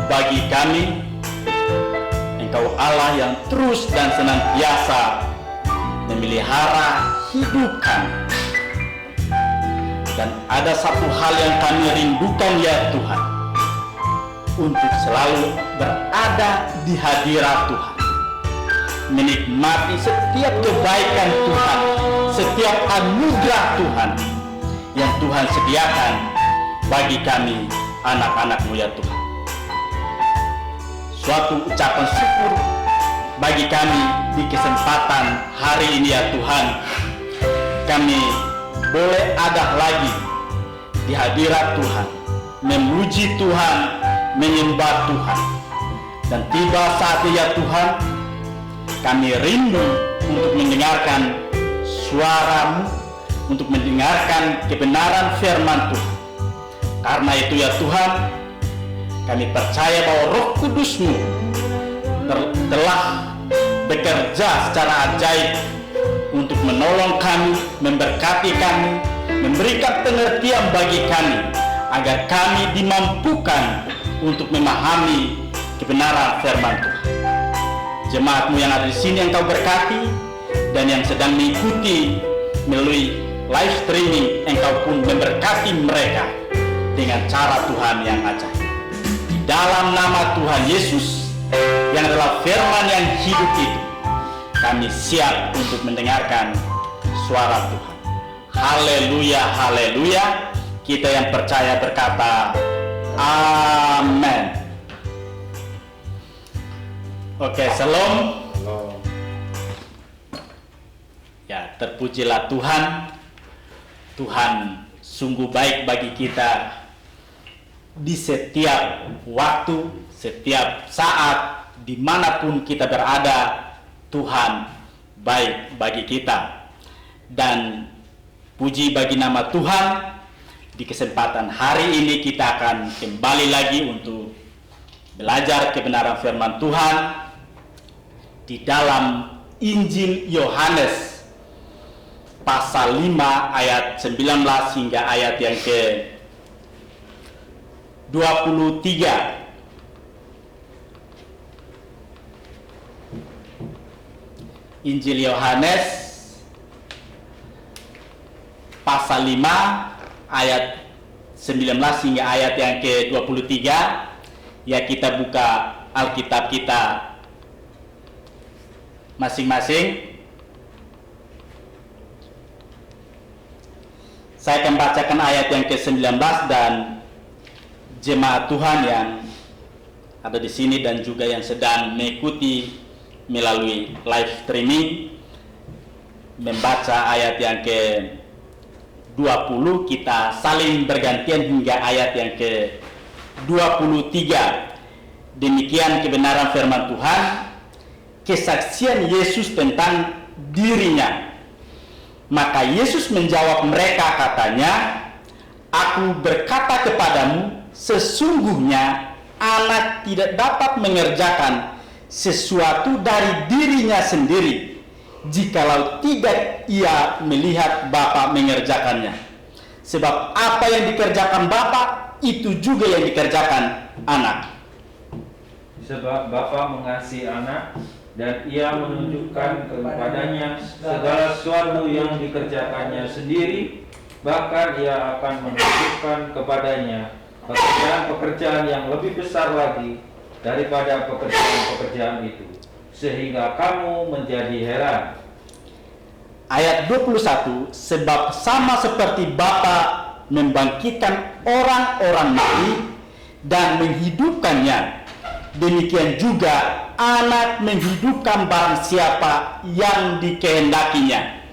Bagi kami, Engkau Allah yang terus dan senantiasa memelihara hidup kami. Dan ada satu hal yang kami rindukan ya Tuhan, untuk selalu berada di hadirat Tuhan, menikmati setiap kebaikan Tuhan, setiap anugerah Tuhan yang Tuhan sediakan bagi kami anak-anak-Mu ya Tuhan. Suatu ucapan syukur bagi kami di kesempatan hari ini ya Tuhan. Kami boleh ada lagi di hadirat Tuhan, memuji Tuhan, menyembah Tuhan. Dan tiba saatnya ya Tuhan, kami rindu untuk mendengarkan suara-Mu, untuk mendengarkan kebenaran firman Tuhan. Karena itu ya Tuhan, kami percaya bahwa Roh Kudus-Mu telah bekerja secara ajaib untuk menolong kami, memberkati kami, memberikan pengertian bagi kami, agar kami dimampukan untuk memahami kebenaran firman Tuhan. Jemaat-Mu yang ada di sini Engkau berkati, dan yang sedang mengikuti melalui live streaming, Engkau pun memberkati mereka dengan cara Tuhan yang ajaib. Dalam nama Tuhan Yesus yang adalah firman yang hidup itu, kami siap untuk mendengarkan suara Tuhan. Haleluya, haleluya. Kita yang percaya berkata amin. Oke, shalom. Ya, terpujilah Tuhan. Tuhan sungguh baik bagi kita. Di setiap waktu, setiap saat, dimanapun kita berada, Tuhan baik bagi kita. Dan puji bagi nama Tuhan, di kesempatan hari ini kita akan kembali lagi untuk belajar kebenaran firman Tuhan di dalam Injil Yohanes pasal 5 ayat 19 hingga ayat yang ke 23. Injil Yohanes pasal 5 ayat 19 hingga ayat yang ke-23. Ya, kita buka Alkitab kita masing-masing. Saya akan bacakan ayat yang ke-19, dan jemaat Tuhan yang ada di sini dan juga yang sedang mengikuti melalui live streaming membaca ayat yang ke-20, kita saling bergantian hingga ayat yang ke-23. Demikian kebenaran firman Tuhan, kesaksian Yesus tentang dirinya. Maka Yesus menjawab mereka, katanya, "Aku berkata kepadamu, sesungguhnya anak tidak dapat mengerjakan sesuatu dari dirinya sendiri, jikalau tidak ia melihat Bapa mengerjakannya. Sebab apa yang dikerjakan Bapa, itu juga yang dikerjakan anak. Sebab Bapa mengasihi anak, dan ia menunjukkan kepadanya segala sesuatu yang dikerjakannya sendiri, bahkan ia akan menunjukkan kepadanya pekerjaan-pekerjaan yang lebih besar lagi daripada pekerjaan-pekerjaan itu, sehingga kamu menjadi heran." Ayat 21, sebab sama seperti Bapa membangkitkan orang-orang mati dan menghidupkannya, demikian juga anak menghidupkan barang siapa yang dikehendakinya.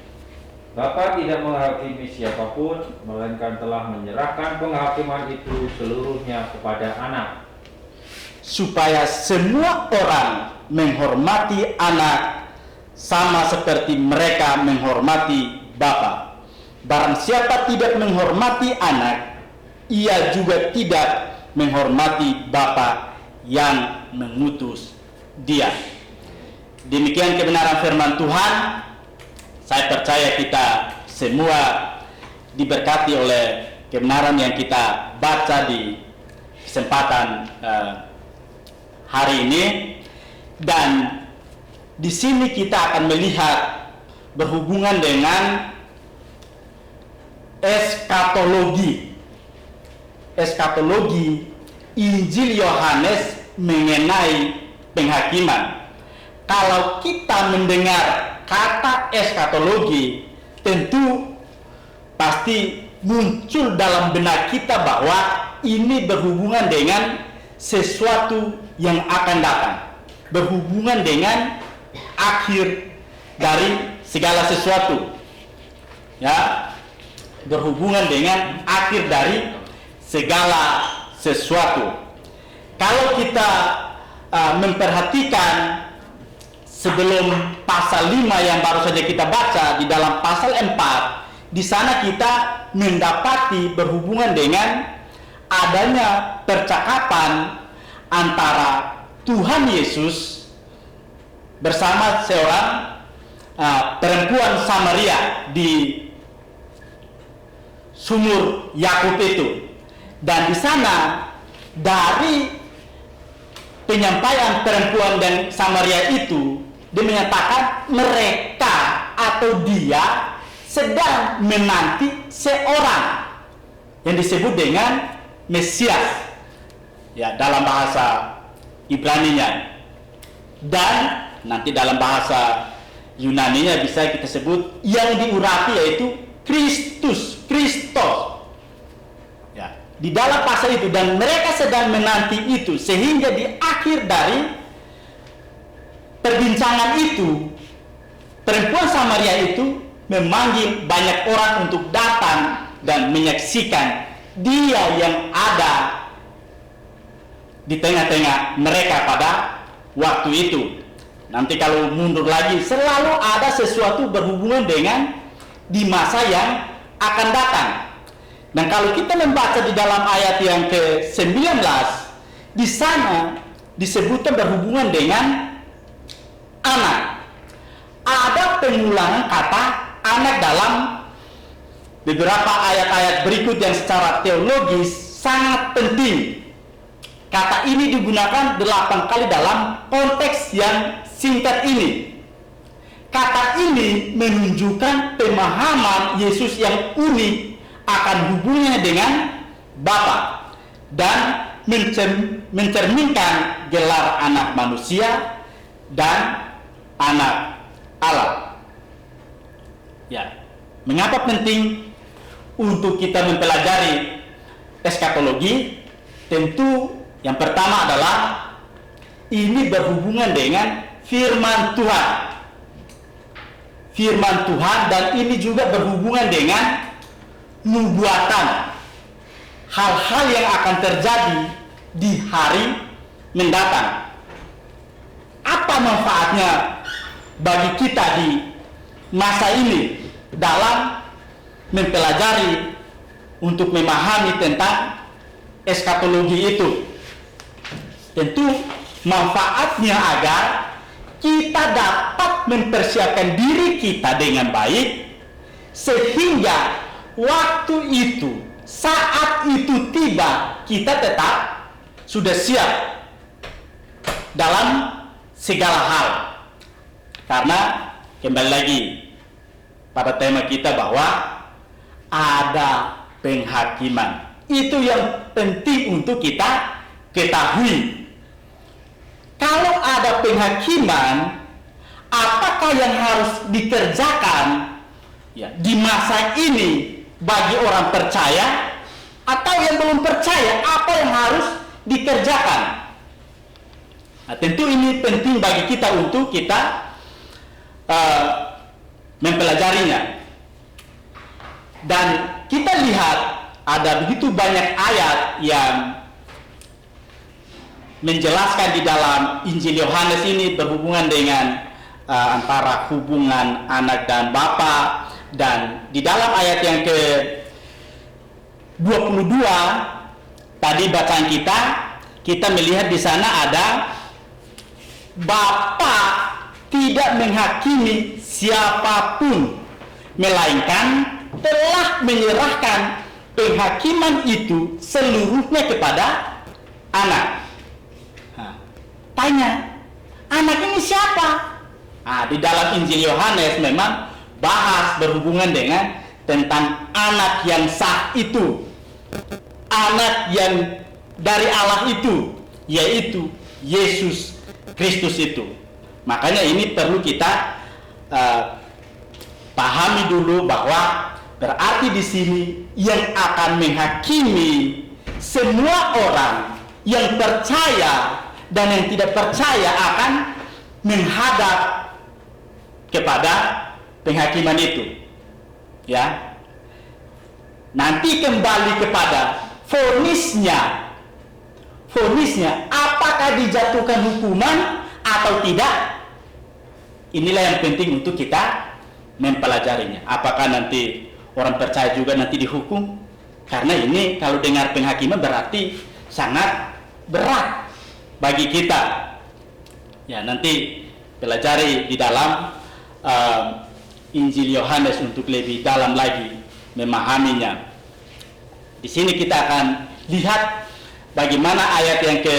Bapa tidak menghakimi siapapun, melainkan telah menyerahkan penghakiman itu seluruhnya kepada anak, supaya semua orang menghormati anak sama seperti mereka menghormati Bapa. Barang siapa tidak menghormati anak, ia juga tidak menghormati Bapa yang mengutus dia. Demikian kebenaran firman Tuhan. Saya percaya kita semua diberkati oleh kebenaran yang kita baca di kesempatan hari ini. Dan di sini kita akan melihat berhubungan dengan eskatologi. Eskatologi Injil Yohanes mengenai penghakiman. Kalau kita mendengar kata eskatologi, tentu pasti muncul dalam benak kita bahwa ini berhubungan dengan sesuatu yang akan datang, berhubungan dengan akhir dari segala sesuatu, ya, berhubungan dengan akhir dari segala sesuatu. Kalau kita memperhatikan sebelum pasal 5 yang baru saja kita baca, di dalam pasal 4, di sana kita mendapati berhubungan dengan adanya percakapan antara Tuhan Yesus bersama seorang perempuan Samaria di sumur Yakub itu. Dan di sana dari penyampaian perempuan dan Samaria itu, dia menyatakan mereka atau dia sedang menanti seorang yang disebut dengan Mesias, ya, dalam bahasa Ibraninya, dan nanti dalam bahasa Yunaninya bisa kita sebut yang diurapi yaitu Kristus. Ya, di dalam pasal itu, dan mereka sedang menanti itu, sehingga di akhir dari perbincangan itu, perempuan Samaria itu memanggil banyak orang untuk datang dan menyaksikan dia yang ada di tengah-tengah mereka pada waktu itu. Nanti kalau mundur lagi, selalu ada sesuatu berhubungan dengan di masa yang akan datang. Dan kalau kita membaca di dalam ayat yang ke-19, di sana disebutkan berhubungan dengan anak. Ada pengulangan kata anak dalam beberapa ayat-ayat berikut yang secara teologis sangat penting. Kata ini digunakan 8 kali dalam konteks yang singkat ini. Kata ini menunjukkan pemahaman Yesus yang unik akan hubungannya dengan Bapa dan mencerminkan gelar anak manusia dan anak Allah. Ya, mengapa penting untuk kita mempelajari eskatologi? Tentu yang pertama adalah ini berhubungan dengan firman Tuhan. Firman Tuhan, dan ini juga berhubungan dengan nubuatan. Hal-hal yang akan terjadi di hari mendatang. Apa manfaatnya bagi kita di masa ini dalam mempelajari untuk memahami tentang eskatologi itu? Tentu manfaatnya agar kita dapat mempersiapkan diri kita dengan baik, sehingga waktu itu, saat itu tiba, kita tetap sudah siap dalam segala hal. Karena kembali lagi pada tema kita bahwa ada penghakiman. Itu yang penting untuk kita ketahui. Kalau ada penghakiman, apakah yang harus dikerjakan, ya, di masa ini bagi orang percaya atau yang belum percaya, apa yang harus dikerjakan? Nah, tentu ini penting bagi kita untuk kita mempelajarinya. Dan kita lihat ada begitu banyak ayat yang menjelaskan di dalam Injil Yohanes ini berhubungan dengan antara hubungan anak dan bapa, dan di dalam ayat yang ke 22 tadi bacaan kita melihat di sana ada Bapa tidak menghakimi siapapun, melainkan telah menyerahkan penghakiman itu seluruhnya kepada anak. Tanya, anak ini siapa? Di dalam Injil Yohanes memang bahas berhubungan dengan tentang anak yang sah itu, anak yang dari Allah itu, yaitu Yesus Kristus itu. Makanya ini perlu kita pahami dulu bahwa berarti di sini yang akan menghakimi semua orang yang percaya dan yang tidak percaya akan menghadap kepada penghakiman itu. Ya. Nanti kembali kepada vonisnya. Vonisnya apakah dijatuhkan hukuman atau tidak? Inilah yang penting untuk kita mempelajarinya. Apakah nanti orang percaya juga nanti dihukum? Karena ini kalau dengar penghakiman berarti sangat berat bagi kita. Ya, nanti pelajari di dalam Injil Yohanes untuk lebih dalam lagi memahaminya. Di sini kita akan lihat bagaimana ayat yang ke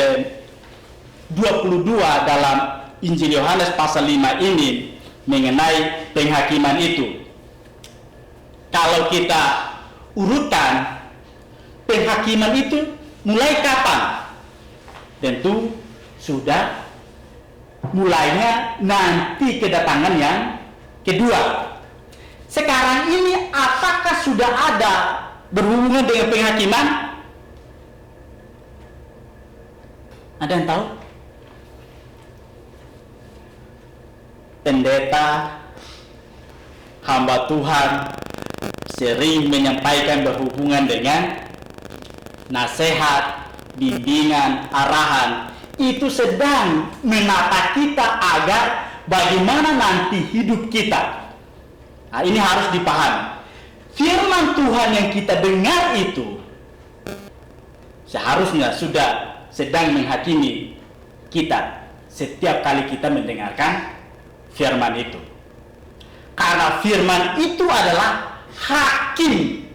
22 dalam Injil Yohanes pasal 5 ini mengenai penghakiman itu. Kalau kita urutkan penghakiman itu mulai kapan? Tentu sudah mulainya nanti kedatangan yang kedua. Sekarang ini apakah sudah ada berhubungan dengan penghakiman? Ada yang tahu? Pendeta, hamba Tuhan sering menyampaikan berhubungan dengan nasihat, bimbingan, arahan. Itu sedang menata kita agar bagaimana nanti hidup kita. Nah, ini harus dipahami. Firman Tuhan yang kita dengar itu seharusnya sudah sedang menghakimi kita setiap kali kita mendengarkan firman itu. Karena firman itu adalah hakim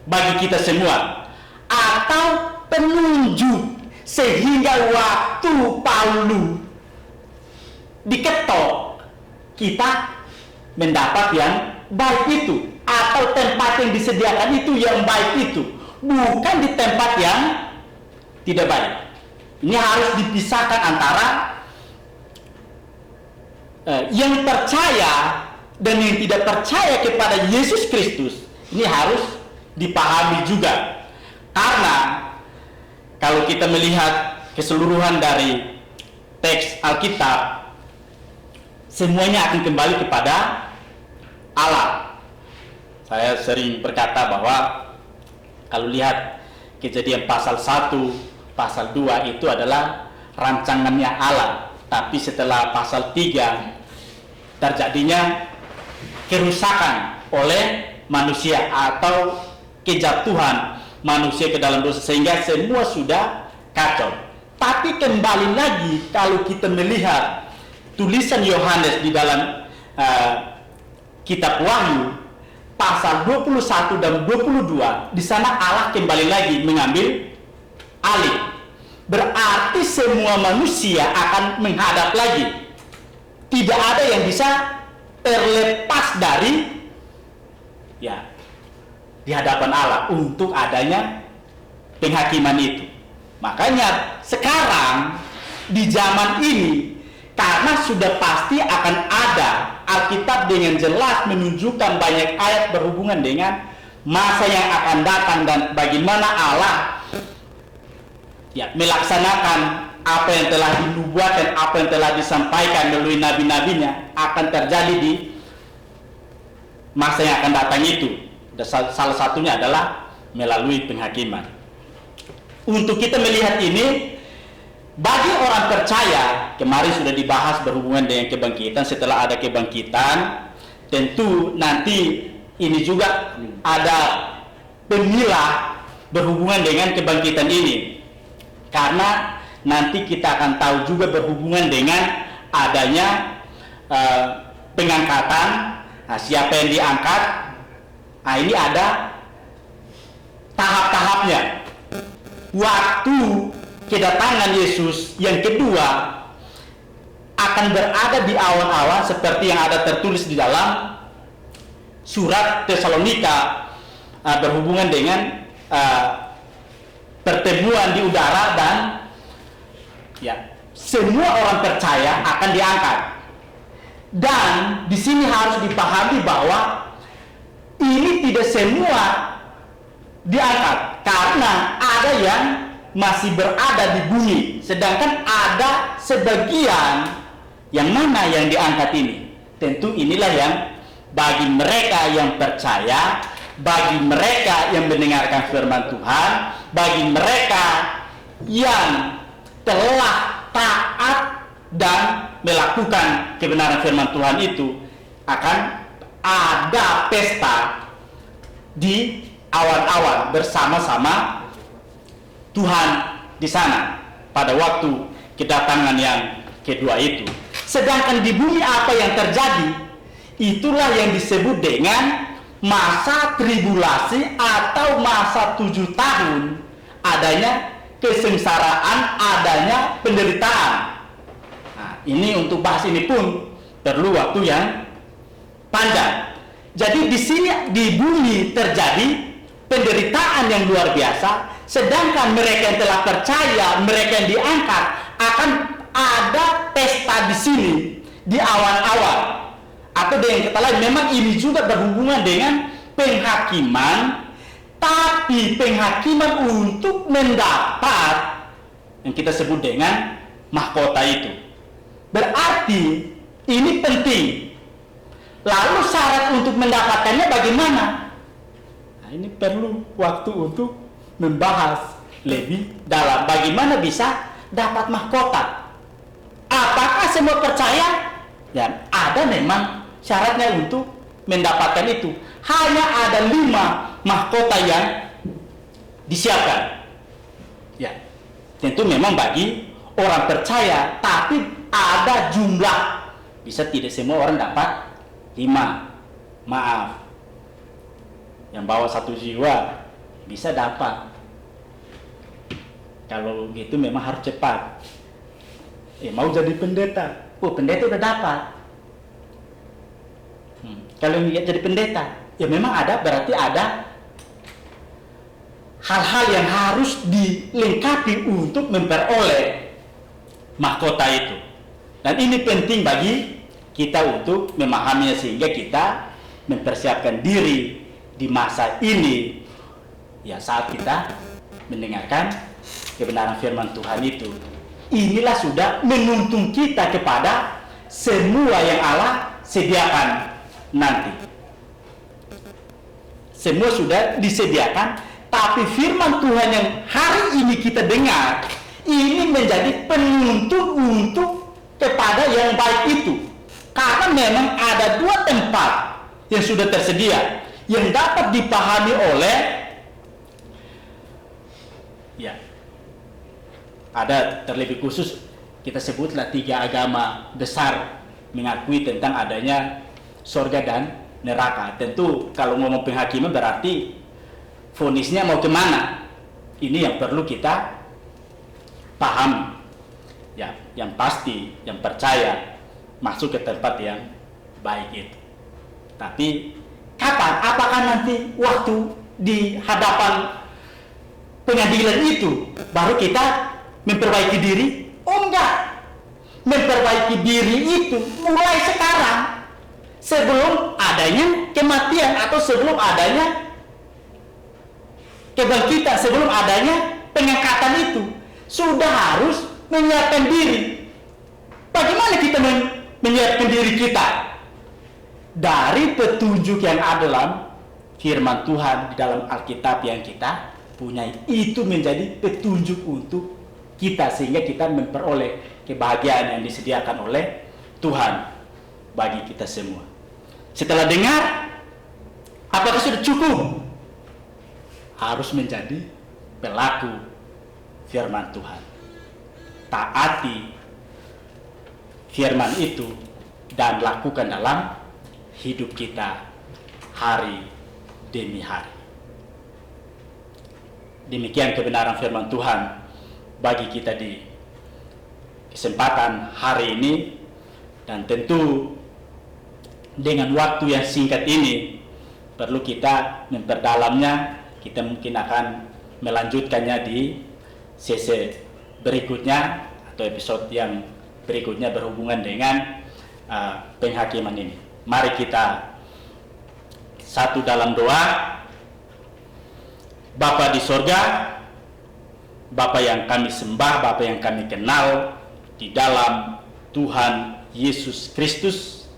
bagi kita semua, atau penunjuk, sehingga waktu Paulus diketok kita mendapat yang baik itu, atau tempat yang disediakan itu yang baik itu, bukan di tempat yang tidak baik. Ini harus dipisahkan antara yang percaya dan yang tidak percaya kepada Yesus Kristus. Ini harus dipahami juga, karena kalau kita melihat keseluruhan dari teks Alkitab, semuanya akan kembali kepada Allah. Saya sering berkata bahwa kalau lihat Kejadian pasal 1, pasal 2 itu adalah rancangannya Allah. Tapi setelah pasal 3 terjadinya kerusakan oleh manusia atau kejatuhan manusia ke dalam dosa, sehingga semua sudah kacau. Tapi kembali lagi kalau kita melihat tulisan Yohanes di dalam kitab Wahyu pasal 21 dan 22, di sana Allah kembali lagi mengambil alih. Berarti semua manusia akan menghadap lagi. Tidak ada yang bisa terlepas dari di hadapan Allah untuk adanya penghakiman itu. Makanya sekarang di zaman ini, karena sudah pasti akan ada, Alkitab dengan jelas menunjukkan banyak ayat berhubungan dengan masa yang akan datang dan bagaimana Allah melaksanakan apa yang telah dinubuatkan, apa yang telah disampaikan melalui nabi-nabinya akan terjadi di masa yang akan datang itu. Dan salah satunya adalah melalui penghakiman. Untuk kita melihat ini, bagi orang percaya, kemarin sudah dibahas berhubungan dengan kebangkitan. Setelah ada kebangkitan, tentu nanti ini juga ada pemilah berhubungan dengan kebangkitan ini. Karena nanti kita akan tahu juga berhubungan dengan adanya pengangkatan. Nah, siapa yang diangkat? Nah, ini ada tahap-tahapnya. Waktu kedatangan Yesus yang kedua akan berada di awan-awan seperti yang ada tertulis di dalam surat Tesalonika, berhubungan dengan pertemuan di udara, dan ya, semua orang percaya akan diangkat. Dan di sini harus dipahami bahwa ini tidak semua diangkat, karena ada yang masih berada di bumi, sedangkan ada sebagian yang mana yang diangkat ini. Tentu inilah yang bagi mereka yang percaya, bagi mereka yang mendengarkan firman Tuhan, bagi mereka yang telah taat dan melakukan kebenaran firman Tuhan itu, akan ada pesta di awan-awan bersama-sama Tuhan di sana pada waktu kedatangan yang kedua itu. Sedangkan di bumi apa yang terjadi? Itulah yang disebut dengan masa tribulasi atau masa 7 tahun, adanya kesengsaraan, adanya penderitaan. Nah, ini untuk bahas ini pun perlu waktu yang panjang. Jadi di sini di bumi terjadi penderitaan yang luar biasa, sedangkan mereka yang telah percaya, mereka yang diangkat, akan ada pesta di sini di awan-awan. Atau dengan kata lain, memang ini juga berhubungan dengan penghakiman, tapi penghakiman untuk mendapat yang kita sebut dengan mahkota itu. Berarti ini penting. Lalu syarat untuk mendapatkannya bagaimana? Nah, ini perlu waktu untuk membahas lebih dalam bagaimana bisa dapat mahkota. Apakah semua percaya? Ya, ada memang syaratnya untuk mendapatkan itu. Hanya ada 5 mahkota yang disiapkan. Ya, tentu memang bagi orang percaya, tapi ada jumlah. Bisa tidak semua orang dapat 5. Maaf, yang bawa 1 jiwa bisa dapat. Kalau gitu memang harus cepat. Mau jadi pendeta, pendeta udah dapat. Kalau ingin jadi pendeta, ya memang ada, berarti ada hal-hal yang harus dilengkapi untuk memperoleh mahkota itu. Dan ini penting bagi kita untuk memahaminya, sehingga kita mempersiapkan diri di masa ini, ya, saat kita mendengarkan kebenaran firman Tuhan itu. Inilah sudah menuntun kita kepada semua yang Allah sediakan nanti. Semua sudah disediakan, tapi firman Tuhan yang hari ini kita dengar, ini menjadi penuntun untuk kepada yang baik itu. Karena memang ada 2 tempat yang sudah tersedia, yang dapat dipahami oleh, ya, ada terlebih khusus kita sebutlah 3 agama besar mengakui tentang adanya surga dan neraka. Tentu kalau ngomong penghakiman berarti vonisnya mau kemana, ini yang perlu kita paham. Ya, yang pasti, yang percaya masuk ke tempat yang baik itu. Tapi kapan? Apakah nanti waktu di hadapan pengadilan itu baru kita memperbaiki diri? Oh enggak. Memperbaiki diri itu mulai sekarang, sebelum adanya kematian atau sebelum adanya kebangkitan, sebelum adanya pengangkatan itu, sudah harus menyiapkan diri. Bagaimana kita menyiapkan diri kita? Dari petunjuk yang ada dalam firman Tuhan di dalam Alkitab yang kita punya, itu menjadi petunjuk untuk kita sehingga kita memperoleh kebahagiaan yang disediakan oleh Tuhan bagi kita semua. Setelah dengar, apakah sudah cukup? Harus menjadi pelaku firman Tuhan. Taati firman itu dan lakukan dalam hidup kita hari demi hari. Demikian kebenaran firman Tuhan bagi kita di kesempatan hari ini, dan tentu dengan waktu yang singkat ini perlu kita memperdalamnya. Kita mungkin akan melanjutkannya di sesi berikutnya atau episode yang berikutnya berhubungan dengan penghakiman ini. Mari kita satu dalam doa. Bapa di sorga, Bapa yang kami sembah, Bapa yang kami kenal di dalam Tuhan Yesus Kristus,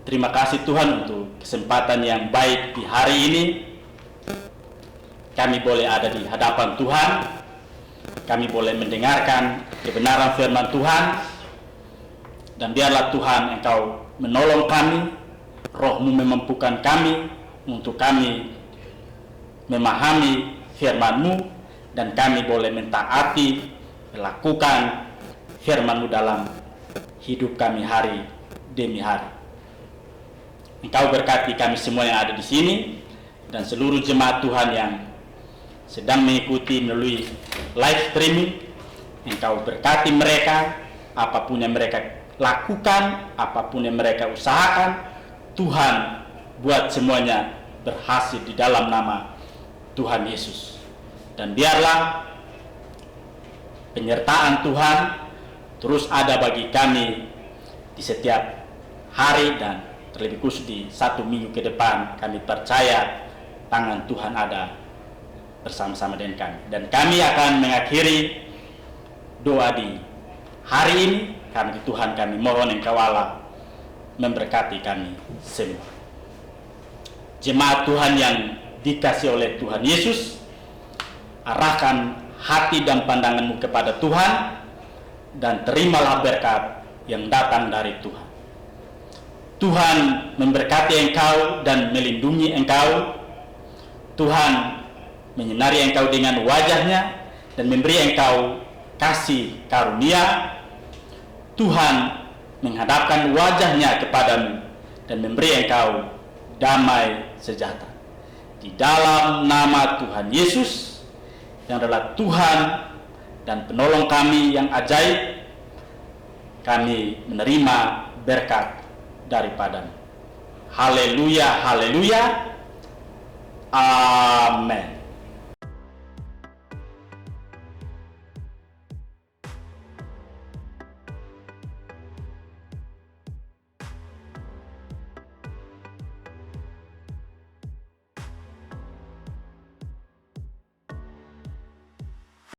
terima kasih Tuhan untuk kesempatan yang baik di hari ini. Kami boleh ada di hadapan Tuhan, kami boleh mendengarkan kebenaran firman Tuhan, dan biarlah Tuhan Engkau menolong kami, Roh-Mu memampukan kami untuk kami memahami firman-Mu, dan kami boleh mentaati, melakukan firman-Mu dalam hidup kami hari demi hari. Engkau berkati kami semua yang ada di sini dan seluruh jemaat Tuhan yang sedang mengikuti melalui live streaming. Engkau berkati mereka, apapun yang mereka lakukan, apapun yang mereka usahakan, Tuhan buat semuanya berhasil di dalam nama Tuhan Yesus. Dan biarlah penyertaan Tuhan terus ada bagi kami di setiap hari, dan terlebih khusus di 1 minggu ke depan. Kami percaya tangan Tuhan ada bersama-sama dengan kami, dan kami akan mengakhiri doa di hari ini. Kami Tuhan, kami mohon Engkau Allah memberkati kami semua. Jemaat Tuhan yang dikasih oleh Tuhan Yesus, arahkan hati dan pandanganmu kepada Tuhan, dan terimalah berkat yang datang dari Tuhan. Tuhan memberkati engkau dan melindungi engkau. Tuhan menyinari engkau dengan wajahnya dan memberi engkau kasih karunia. Tuhan menghadapkan wajahnya kepadamu dan memberi engkau damai sejahtera. Di dalam nama Tuhan Yesus yang adalah Tuhan dan penolong kami yang ajaib, kami menerima berkat daripada-Mu. Haleluya, haleluya. Amin.